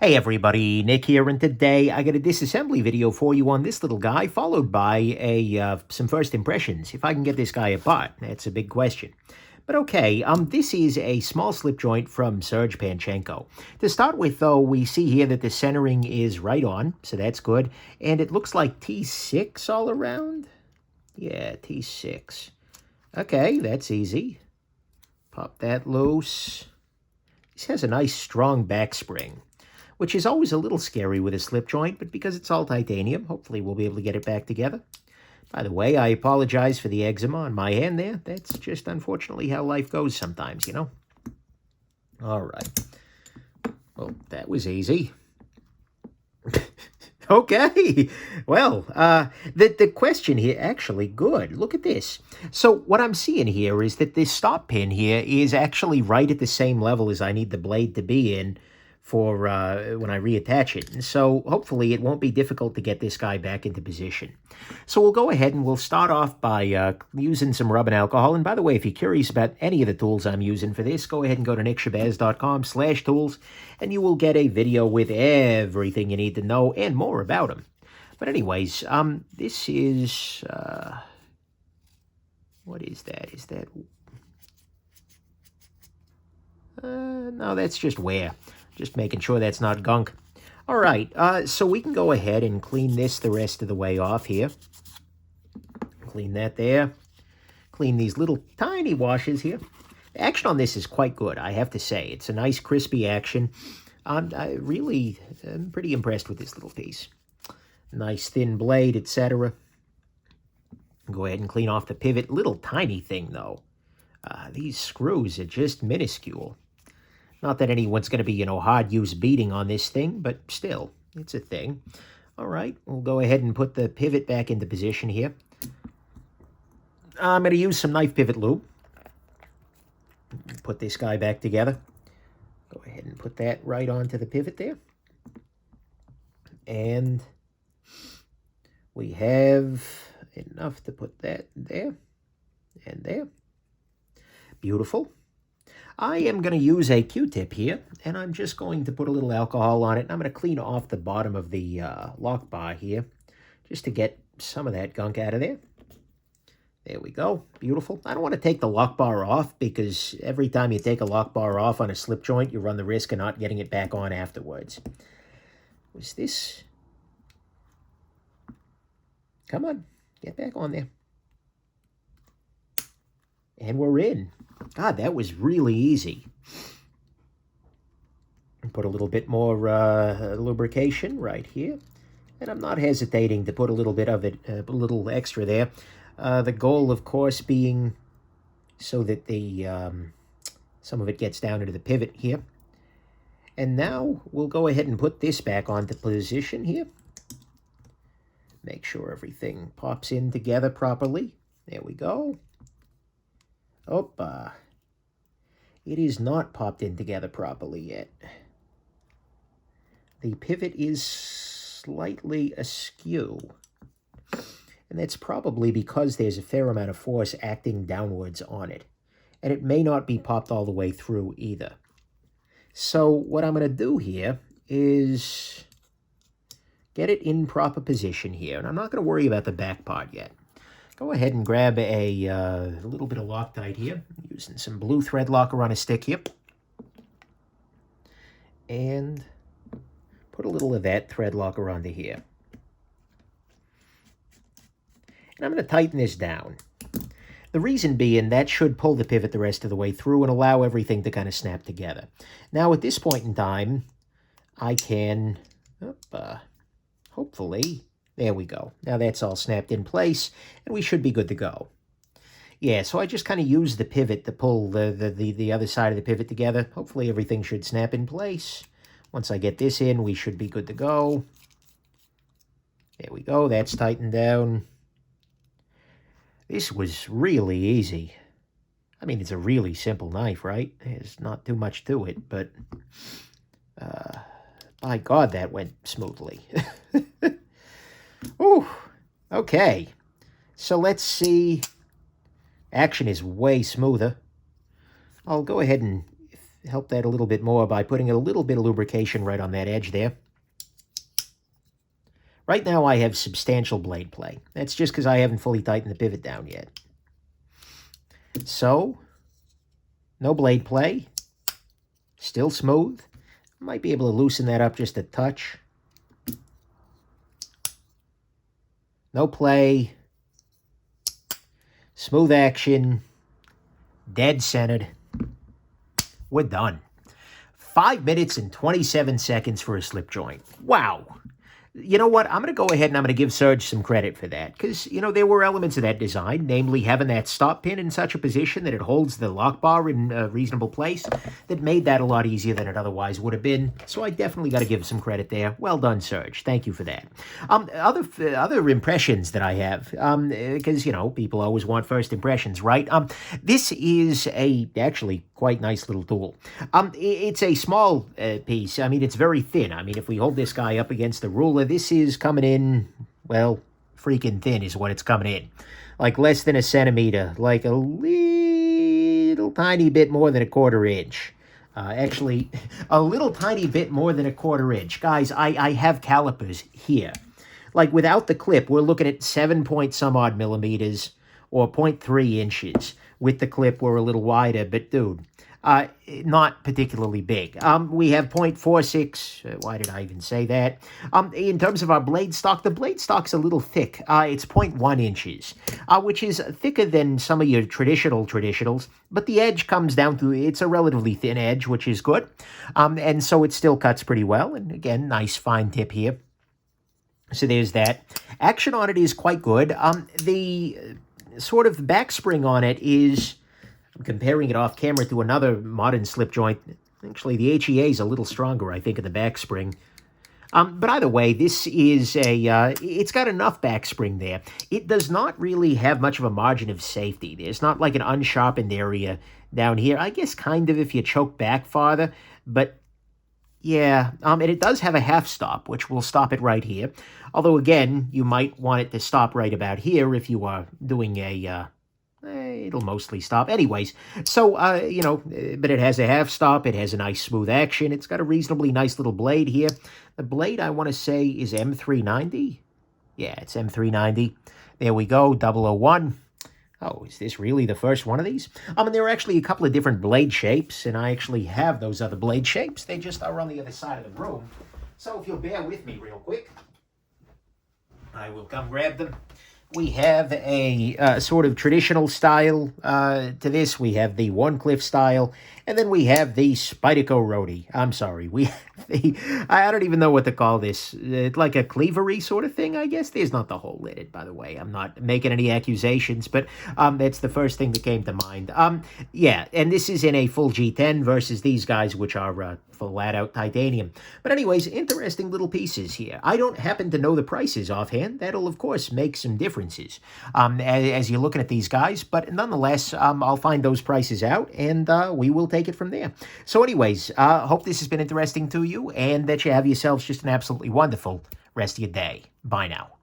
Hey everybody, Nick here, and today I got a disassembly video for you on this little guy, followed by some first impressions. If I can get this guy apart, that's a big question. But okay, this is a small slip joint from Serge Panchenko. To start with, though, we see here that the centering is right on, so that's good. And it looks like T6 all around. Yeah, T6. Okay, that's easy. Pop that loose. This has a nice strong back spring, which is always a little scary with a slip joint, but because it's all titanium, hopefully we'll be able to get it back together. By the way, I apologize for the eczema on my hand there. That's just unfortunately how life goes sometimes, you know? All right. Well, that was easy. Okay. Well, the question here, actually, good. Look at this. So what I'm seeing here is that this stop pin here is actually right at the same level as I need the blade to be in for when I reattach it. And so hopefully it won't be difficult to get this guy back into position. So we'll go ahead and we'll start off by using some rubbing alcohol. And by the way, if you're curious about any of the tools I'm using for this, go ahead and go to nickshabazz.com/tools, and you will get a video with everything you need to know and more about them. But anyways, this is, what is that? Is that, no, that's just wear. Just making sure that's not gunk. All right, so we can go ahead and clean this the rest of the way off here. Clean that there. Clean these little tiny washes here. The action on this is quite good, I have to say. It's a nice crispy action. I really am pretty impressed with this little piece. Nice thin blade, etc. Go ahead and clean off the pivot. Little tiny thing, though. These screws are just minuscule. Not that anyone's going to be, hard use beating on this thing, but still, it's a thing. All right, we'll go ahead and put the pivot back into position here. I'm going to use some knife pivot lube. Put this guy back together. Go ahead and put that right onto the pivot there. And we have enough to put that there and there. Beautiful. I am going to use a Q-tip here, and I'm just going to put a little alcohol on it, and I'm going to clean off the bottom of the lock bar here, just to get some of that gunk out of there. There we go. Beautiful. I don't want to take the lock bar off, because every time you take a lock bar off on a slip joint, you run the risk of not getting it back on afterwards. Was this? Come on. Get back on there. And we're in. God, that was really easy. Put a little bit more lubrication right here. And I'm not hesitating to put a little bit of it, a little extra there. The goal, of course, being so that the some of it gets down into the pivot here. And now we'll go ahead and put this back onto position here. Make sure everything pops in together properly. There we go. Opa. It is not popped in together properly yet. The pivot is slightly askew. And that's probably because there's a fair amount of force acting downwards on it. And it may not be popped all the way through either. So what I'm going to do here is get it in proper position here. And I'm not going to worry about the back part yet. Go ahead and grab a little bit of Loctite here. I'm using some blue thread locker on a stick here. And put a little of that thread locker onto here. And I'm going to tighten this down. The reason being that should pull the pivot the rest of the way through and allow everything to kind of snap together. Now at this point in time, I can, hopefully, there we go. Now that's all snapped in place, and we should be good to go. Yeah, so I just kind of use the pivot to pull the other side of the pivot together. Hopefully everything should snap in place. Once I get this in, we should be good to go. There we go. That's tightened down. This was really easy. I mean, it's a really simple knife, right? There's not too much to it, but by God, that went smoothly. Ooh, okay. So let's see. Action is way smoother. I'll go ahead and, help that a little bit more by putting a little bit of lubrication right on that edge there. Right now I have substantial blade play. That's just because I haven't fully tightened the pivot down yet. So, no blade play. Still smooth. Might be able to loosen that up just a touch. No play. Smooth action. Dead centered. We're done. 5 minutes and 27 seconds for a slip joint. Wow. You know what? I'm going to go ahead and I'm going to give Serge some credit for that. Because, you know, there were elements of that design, namely having that stop pin in such a position that it holds the lock bar in a reasonable place, that made that a lot easier than it otherwise would have been. So I definitely got to give some credit there. Well done, Serge. Thank you for that. Other impressions that I have, because, you know, people always want first impressions, right? This is actually quite nice little tool. It's a small piece. I mean, it's very thin. I mean, if we hold this guy up against the ruler, this is coming in, well, freaking thin is what it's coming in. Like less than a centimeter, like a little tiny bit more than a 1/4 inch. Actually, a little tiny bit more than a 1/4 inch. Guys, I have calipers here. Like without the clip, we're looking at 7 point some odd millimeters or 0.3 inches. With the clip, we're a little wider, but dude, not particularly big. We have 0.46. Why did I even say that? In terms of our blade stock, the blade stock's a little thick. It's 0.1 inches, which is thicker than some of your traditionals, but the edge comes down to, it's a relatively thin edge, which is good. And so it still cuts pretty well. And again, nice fine tip here. So there's that. Action on it is quite good. The sort of back spring on it is, I'm comparing it off camera to another modern slip joint. Actually, the HEA is a little stronger, I think, in the back spring. But either way, this is it's got enough back spring there. It does not really have much of a margin of safety. There's not like an unsharpened area down here. I guess kind of if you choke back farther, but yeah, and it does have a half stop, which will stop it right here. Although, again, you might want it to stop right about here if you are doing a, it'll mostly stop. Anyways, so, you know, but it has a half stop. It has a nice smooth action. It's got a reasonably nice little blade here. The blade, I want to say, is M390. Yeah, it's M390. There we go, 001. Oh, is this really the first one of these? And there are actually a couple of different blade shapes, and I actually have those other blade shapes. They just are on the other side of the room. So if you'll bear with me real quick, I will come grab them. We have a sort of traditional style to this. We have the Warncliffe style, and then we have the Spyderco Roadie. I'm sorry, we have the, I don't even know what to call this. It's like a cleavery sort of thing, I guess. There's not the hole in it, by the way. I'm not making any accusations, but that's the first thing that came to mind. Yeah, and this is in a full G10 versus these guys, which are flat-out titanium. But anyways, interesting little pieces here. I don't happen to know the prices offhand. That'll, of course, make some differences as you're looking at these guys. But nonetheless, I'll find those prices out, and we will take it from there. So anyways, hope this has been interesting to you, and that you have yourselves just an absolutely wonderful rest of your day. Bye now.